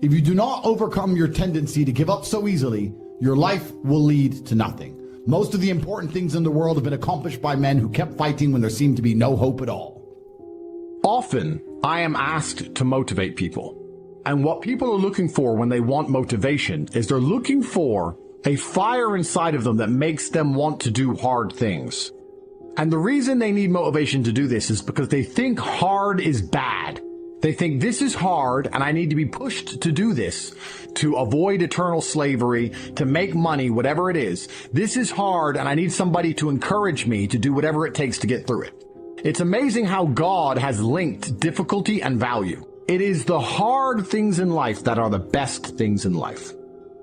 If you do not overcome your tendency to give up so easily, your life will lead to nothing. Most of the important things in the world have been accomplished by men who kept fighting when there seemed to be no hope at all. Often, I am asked to motivate people. And what people are looking for when they want motivation is they're looking for a fire inside of them that makes them want to do hard things. And the reason they need motivation to do this is because they think hard is bad. They think this is hard and I need to be pushed to do this to avoid eternal slavery, to make money, whatever it is. This is hard and I need somebody to encourage me to do whatever it takes to get through it. It's amazing how God has linked difficulty and value. It is the hard things in life that are the best things in life.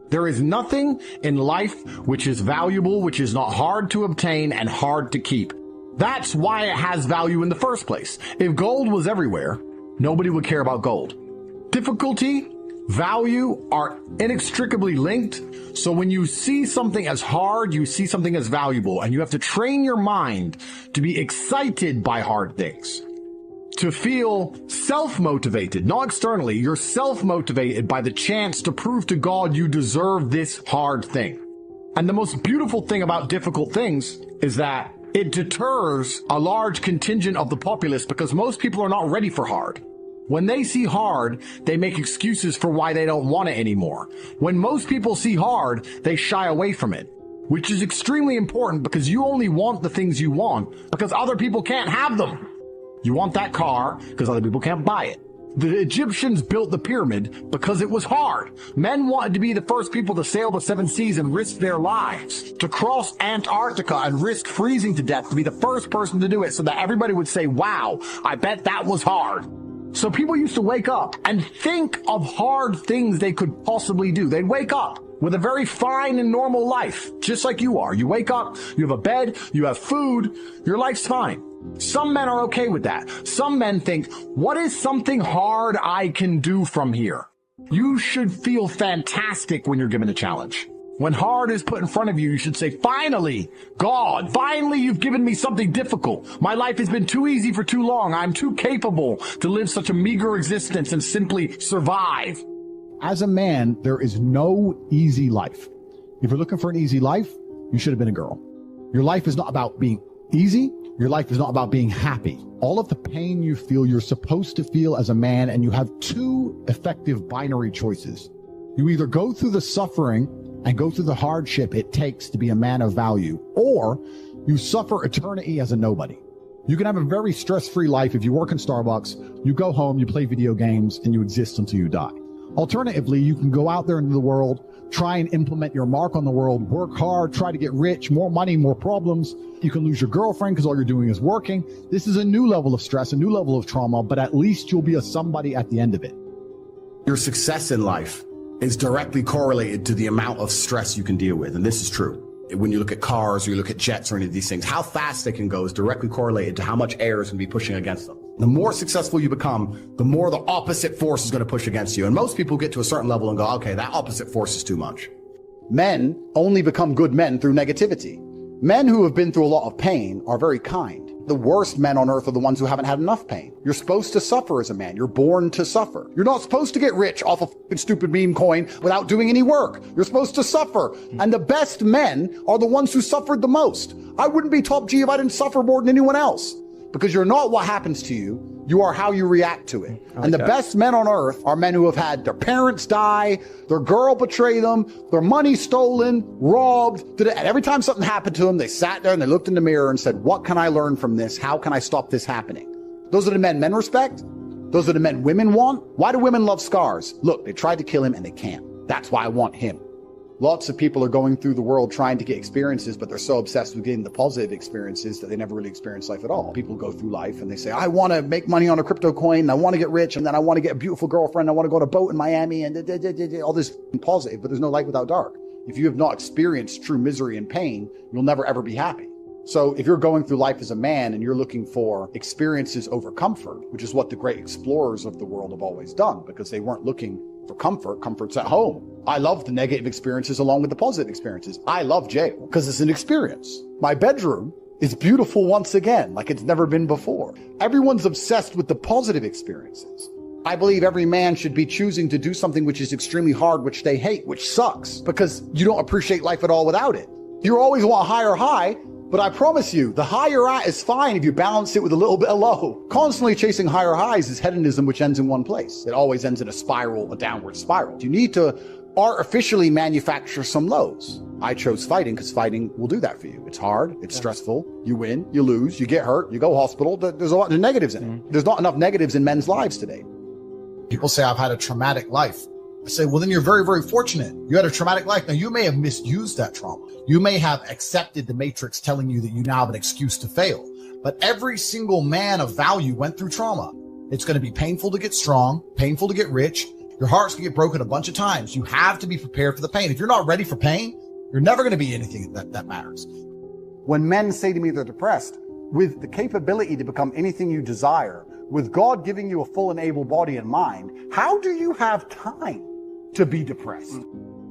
There is nothing in life which is valuable, which is not hard to obtain and hard to keep. That's why it has value in the first place. If gold was everywhere, nobody would care about gold. Difficulty, value are inextricably linked. So when you see something as hard, you see something as valuable, and you have to train your mind to be excited by hard things. To feel self-motivated, not externally, you're self-motivated by the chance to prove to God you deserve this hard thing. And the most beautiful thing about difficult things is that it deters a large contingent of the populace because most people are not ready for hard. When they see hard, they make excuses for why they don't want it anymore. When most people see hard, they shy away from it, which is extremely important because you only want the things you want because other people can't have them. You want that car because other people can't buy it. The Egyptians built the pyramid because it was hard. Men wanted to be the first people to sail the 7 seas and risk their lives, to cross Antarctica and risk freezing to death, to be the first person to do it so that everybody would say, wow, I bet that was hard. So people used to wake up and think of hard things they could possibly do. They'd wake up with a very fine and normal life, just like you are. You wake up, you have a bed, you have food, your life's fine. Some men are okay with that. Some men think, what is something hard I can do from here? You should feel fantastic when you're given a challenge. When hard is put in front of you, you should say, finally, God, finally you've given me something difficult. My life has been too easy for too long. I'm too capable to live such a meager existence and simply survive. As a man, there is no easy life. If you're looking for an easy life, you should have been a girl. Your life is not about being easy. Your life is not about being happy. All of the pain you feel, you're supposed to feel as a man, and you have two effective binary choices. You either go through the suffering and go through the hardship it takes to be a man of value, or you suffer eternity as a nobody. You can have a very stress-free life if you work in Starbucks, you go home, you play video games, and you exist until you die. Alternatively, you can go out there into the world, try and implement your mark on the world, work hard, try to get rich, more money, more problems. You can lose your girlfriend because all you're doing is working. This is a new level of stress, a new level of trauma, but at least you'll be a somebody at the end of it. Your success in life is directly correlated to the amount of stress you can deal with, and this is true. When you look at cars or you look at jets or any of these things, how fast they can go is directly correlated to how much air is going to be pushing against them. The more successful you become, the more the opposite force is going to push against you. And most people get to a certain level and go, okay, that opposite force is too much. Men only become good men through negativity. Men who have been through a lot of pain are very kind. The worst men on earth are the ones who haven't had enough pain. You're supposed to suffer as a man. You're born to suffer. You're not supposed to get rich off a stupid meme coin without doing any work. You're supposed to suffer. And the best men are the ones who suffered the most. I wouldn't be top G if I didn't suffer more than anyone else. Because you're not what happens to you. You are how you react to it. And the best men on earth are men who have had their parents die, their girl betray them, their money stolen, robbed. And every time something happened to them, they sat there and they looked in the mirror and said, what can I learn from this? How can I stop this happening? Those are the men respect. Those are the men women want. Why do women love scars? Look, they tried to kill him and they can't. That's why I want him. Lots of people are going through the world trying to get experiences, but they're so obsessed with getting the positive experiences that they never really experience life at all. People go through life and they say, I want to make money on a crypto coin, and I want to get rich, and then I want to get a beautiful girlfriend, I want to go on a boat in Miami, and all this positive, but there's no light without dark. If you have not experienced true misery and pain, you'll never ever be happy. So if you're going through life as a man and you're looking for experiences over comfort, which is what the great explorers of the world have always done, because they weren't looking for comfort. Comfort's at home. I love the negative experiences along with the positive experiences. I love jail because it's an experience. My bedroom is beautiful once again, like it's never been before. Everyone's obsessed with the positive experiences. I believe every man should be choosing to do something which is extremely hard, which they hate, which sucks, because you don't appreciate life at all without it. You always want a higher high, but I promise you, the high you're at is fine if you balance it with a little bit of low. Constantly chasing higher highs is hedonism, which ends in one place. It always ends in a spiral, a downward spiral. You need to artificially manufacture some lows. I chose fighting because fighting will do that for you. It's hard, it's stressful, you win, you lose, you get hurt, you go hospital. There's a lot of negatives in it. There's not enough negatives in men's lives today. People say, I've had a traumatic life. I say, well, then you're very, very fortunate. You had a traumatic life. Now, you may have misused that trauma. You may have accepted the matrix telling you that you now have an excuse to fail. But every single man of value went through trauma. It's going to be painful to get strong, painful to get rich. Your heart's going to get broken a bunch of times. You have to be prepared for the pain. If you're not ready for pain, you're never going to be anything that matters. When men say to me they're depressed, with the capability to become anything you desire, with God giving you a full and able body and mind, how do you have time to be depressed?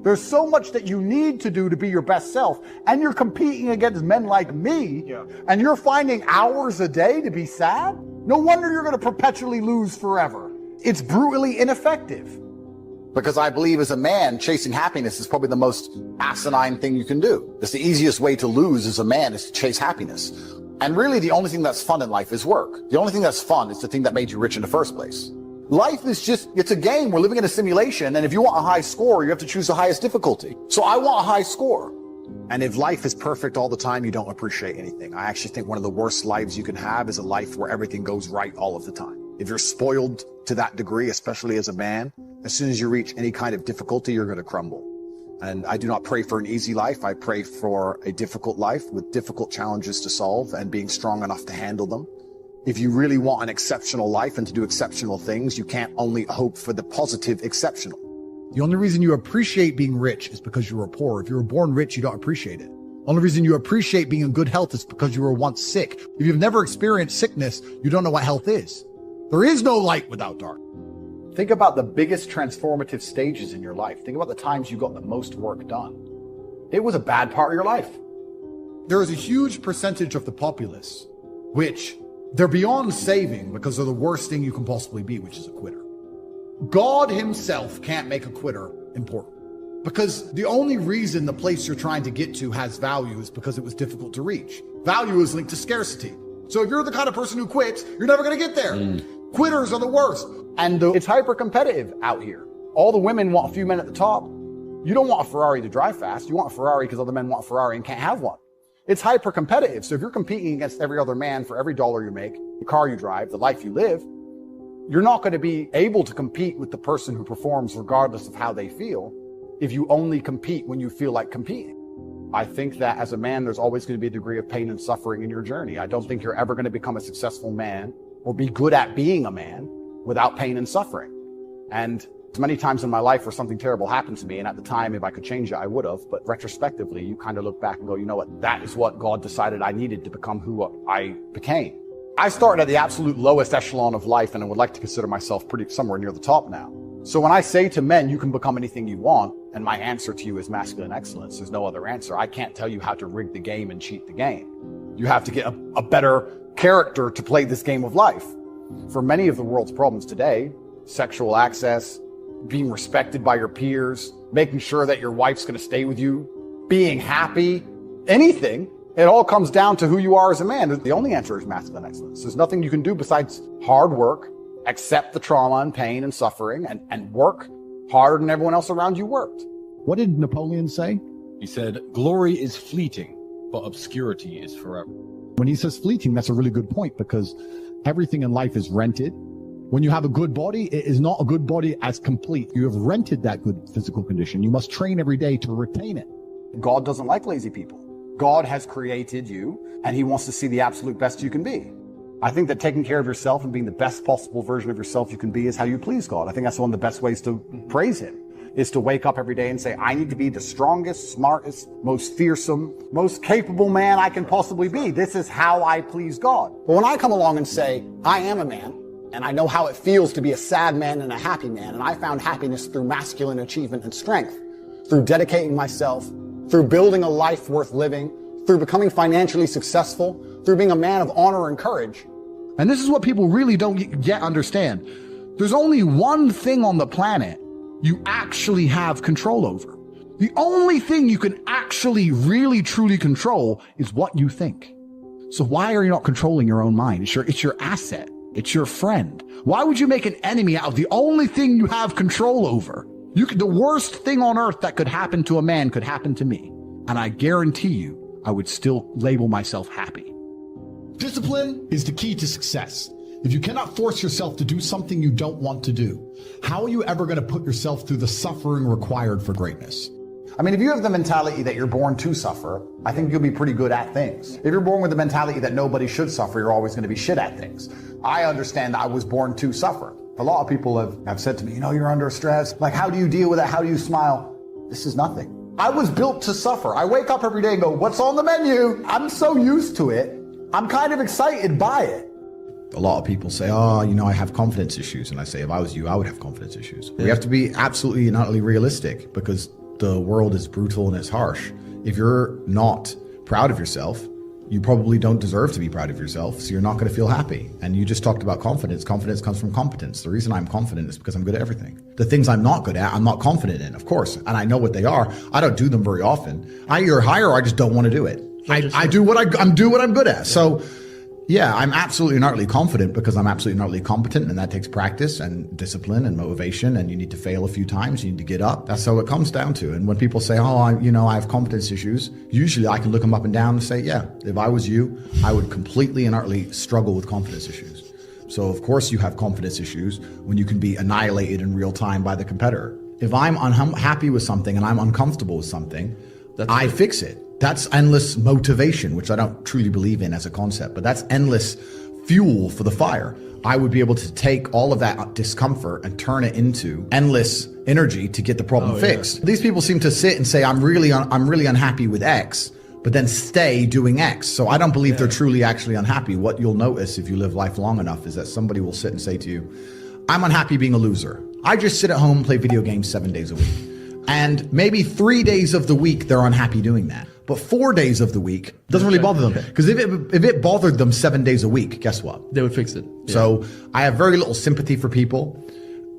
There's so much that you need to do to be your best self, and you're competing against men like me, and you're finding hours a day to be sad? No wonder you're going to perpetually lose forever. It's brutally ineffective. Because I believe as a man, chasing happiness is probably the most asinine thing you can do. It's the easiest way to lose as a man is to chase happiness. And really the only thing that's fun in life is work. The only thing that's fun is the thing that made you rich in the first place. Life is just, it's a game. We're living in a simulation. And if you want a high score, you have to choose the highest difficulty. So I want a high score. And if life is perfect all the time, you don't appreciate anything. I actually think one of the worst lives you can have is a life where everything goes right all of the time. If you're spoiled to that degree, especially as a man, as soon as you reach any kind of difficulty, you're going to crumble. And I do not pray for an easy life. I pray for a difficult life with difficult challenges to solve and being strong enough to handle them. If you really want an exceptional life and to do exceptional things, you can't only hope for the positive exceptional. The only reason you appreciate being rich is because you were poor. If you were born rich, you don't appreciate it. The only reason you appreciate being in good health is because you were once sick. If you've never experienced sickness, you don't know what health is. There is no light without dark. Think about the biggest transformative stages in your life. Think about the times you got the most work done. It was a bad part of your life. There is a huge percentage of the populace which they're beyond saving because they're the worst thing you can possibly be, which is a quitter. God himself can't make a quitter important because the only reason the place you're trying to get to has value is because it was difficult to reach. Value is linked to scarcity. So if you're the kind of person who quits, you're never going to get there. Quitters are the worst. And it's hyper competitive out here. All the women want a few men at the top. You don't want a Ferrari to drive fast. You want a Ferrari because other men want a Ferrari and can't have one. It's hyper competitive. So if you're competing against every other man for every dollar you make, the car you drive, the life you live, you're not going to be able to compete with the person who performs regardless of how they feel if you only compete when you feel like competing. I think that as a man, there's always going to be a degree of pain and suffering in your journey. I don't think you're ever going to become a successful man or be good at being a man without pain and suffering. And many times in my life where something terrible happened to me, and at the time, if I could change it, I would have. But retrospectively, you kind of look back and go, you know what? That is what God decided I needed to become who I became. I started at the absolute lowest echelon of life, and I would like to consider myself somewhere near the top now. So when I say to men, you can become anything you want, and my answer to you is masculine excellence, there's no other answer. I can't tell you how to rig the game and cheat the game. You have to get a better character to play this game of life. For many of the world's problems today, sexual access, being respected by your peers, making sure that your wife's going to stay with you, being happy, anything, it all comes down to who you are as a man. The only answer is masculine excellence. There's nothing you can do besides hard work, accept the trauma and pain and suffering, and work harder than everyone else around you worked. What did Napoleon say? He said, glory is fleeting, but obscurity is forever. When he says fleeting, that's a really good point because everything in life is rented. When you have a good body, it is not a good body as complete. You have rented that good physical condition. You must train every day to retain it. God doesn't like lazy people. God has created you, and he wants to see the absolute best you can be. I think that taking care of yourself and being the best possible version of yourself you can be is how you please God. I think that's one of the best ways to praise him, is to wake up every day and say, I need to be the strongest, smartest, most fearsome, most capable man I can possibly be. This is how I please God. But when I come along and say, I am a man, and I know how it feels to be a sad man and a happy man, and I found happiness through masculine achievement and strength, through dedicating myself, through building a life worth living, through becoming financially successful, through being a man of honor and courage. And this is what people really don't yet understand. There's only one thing on the planet you actually have control over. The only thing you can actually really truly control is what you think. So why are you not controlling your own mind? It's your asset. It's your friend. Why would you make an enemy out of the only thing you have control over? The worst thing on earth that could happen to a man could happen to me. And I guarantee you, I would still label myself happy. Discipline is the key to success. If you cannot force yourself to do something you don't want to do, how are you ever going to put yourself through the suffering required for greatness? I mean, if you have the mentality that you're born to suffer, I think you'll be pretty good at things. If you're born with the mentality that nobody should suffer, you're always going to be shit at things. I understand I was born to suffer. A lot of people have said to me, you're under stress. Like, how do you deal with that? How do you smile? This is nothing. I was built to suffer. I wake up every day and go, what's on the menu? I'm so used to it. I'm kind of excited by it. A lot of people say, I have confidence issues. And I say, if I was you, I would have confidence issues. We have to be absolutely and utterly realistic because the world is brutal and it's harsh. If you're not proud of yourself, you probably don't deserve to be proud of yourself. So you're not going to feel happy. And you just talked about confidence. Confidence comes from competence. The reason I'm confident is because I'm good at everything. The things I'm not good at, I'm not confident in, of course. And I know what they are. I don't do them very often. I either hire or I just don't want to do it. I do what I'm good at. So yeah, I'm absolutely and utterly confident because I'm absolutely and utterly competent, and that takes practice and discipline and motivation, and you need to fail a few times, you need to get up. That's how it comes down to. And when people say, I have confidence issues, usually I can look them up and down and say, yeah, if I was you, I would completely and utterly struggle with confidence issues. So of course you have confidence issues when you can be annihilated in real time by the competitor. If I'm unhappy with something and I'm uncomfortable with something, I fix it. That's endless motivation, which I don't truly believe in as a concept, but that's endless fuel for the fire. I would be able to take all of that discomfort and turn it into endless energy to get the problem fixed. Yeah. These people seem to sit and say, I'm really unhappy with X, but then stay doing X. So I don't believe they're truly actually unhappy. What you'll notice if you live life long enough is that somebody will sit and say to you, I'm unhappy being a loser. I just sit at home and play video games 7 days a week. And maybe 3 days of the week, they're unhappy doing that. But 4 days of the week doesn't really bother them. Because if it bothered them 7 days a week, guess what? They would fix it. Yeah. So I have very little sympathy for people.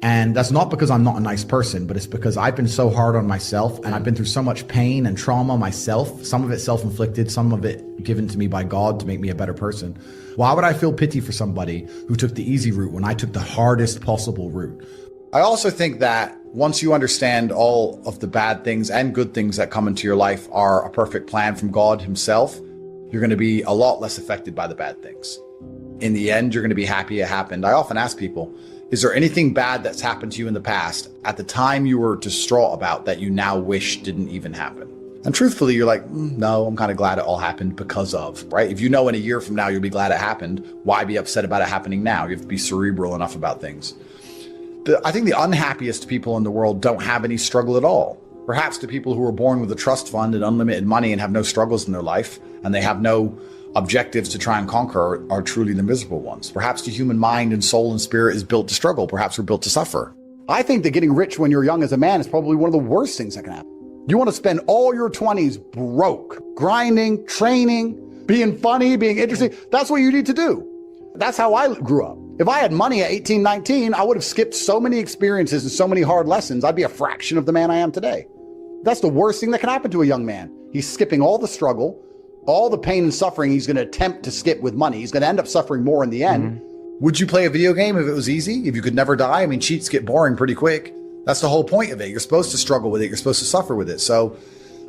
And that's not because I'm not a nice person, but it's because I've been so hard on myself and I've been through so much pain and trauma myself. Some of it self-inflicted, some of it given to me by God to make me a better person. Why would I feel pity for somebody who took the easy route when I took the hardest possible route? I also think that once you understand all of the bad things and good things that come into your life are a perfect plan from God himself, you're going to be a lot less affected by the bad things. In the end, you're going to be happy it happened. I often ask people, is there anything bad that's happened to you in the past at the time you were distraught about that you now wish didn't even happen? And truthfully, you're like, no, I'm kind of glad it all happened because of, right? If you know in a year from now you'll be glad it happened, why be upset about it happening now? You have to be cerebral enough about things. I think the unhappiest people in the world don't have any struggle at all. Perhaps the people who were born with a trust fund and unlimited money and have no struggles in their life, and they have no objectives to try and conquer are truly the miserable ones. Perhaps the human mind and soul and spirit is built to struggle. Perhaps we're built to suffer. I think that getting rich when you're young as a man is probably one of the worst things that can happen. You want to spend all your 20s broke, grinding, training, being funny, being interesting. That's what you need to do. That's how I grew up. If I had money at 18, 19, I would have skipped so many experiences and so many hard lessons. I'd be a fraction of the man I am today. That's the worst thing that can happen to a young man. He's skipping all the struggle, all the pain and suffering he's going to attempt to skip with money. He's going to end up suffering more in the end. Would you play a video game if it was easy? If you could never die? I mean, cheats get boring pretty quick. That's the whole point of it. You're supposed to struggle with it. You're supposed to suffer with it. So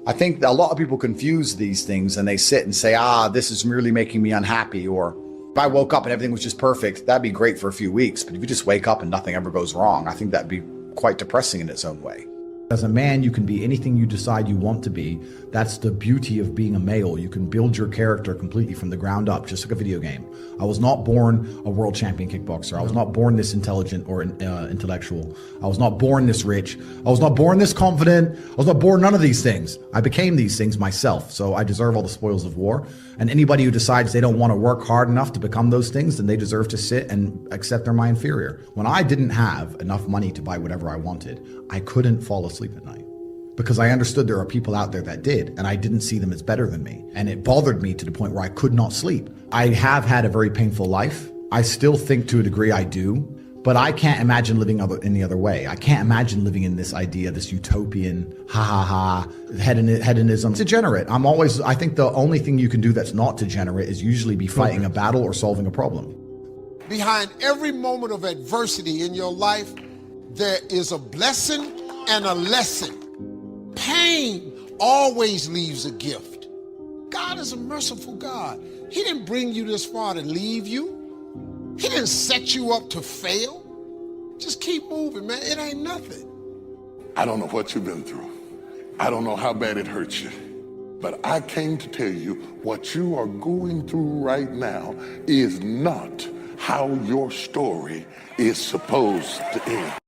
I think a lot of people confuse these things and they sit and say, this is really making me unhappy. Or if I woke up and everything was just perfect, that'd be great for a few weeks. But if you just wake up and nothing ever goes wrong, I think that'd be quite depressing in its own way. As a man, you can be anything you decide you want to be. That's the beauty of being a male. You can build your character completely from the ground up, just like a video game. I was not born a world champion kickboxer. I was not born this intelligent or intellectual. I was not born this rich. I was not born this confident. I was not born none of these things. I became these things myself. So I deserve all the spoils of war. And anybody who decides they don't want to work hard enough to become those things, then they deserve to sit and accept they're my inferior. When I didn't have enough money to buy whatever I wanted, I couldn't fall asleep at night because I understood there are people out there that did, and I didn't see them as better than me. And it bothered me to the point where I could not sleep. I have had a very painful life. I still think to a degree I do, But I can't imagine living any other way. I can't imagine living in this idea, this utopian, hedonism. It's degenerate. I think the only thing you can do that's not degenerate is usually be fighting a battle or solving a problem. Behind every moment of adversity in your life, there is a blessing and a lesson. Pain always leaves a gift. God is a merciful God. He didn't bring you this far to leave you. He didn't set you up to fail. Just keep moving, man. It ain't nothing. I don't know what you've been through. I don't know how bad it hurts you. But I came to tell you what you are going through right now is not how your story is supposed to end.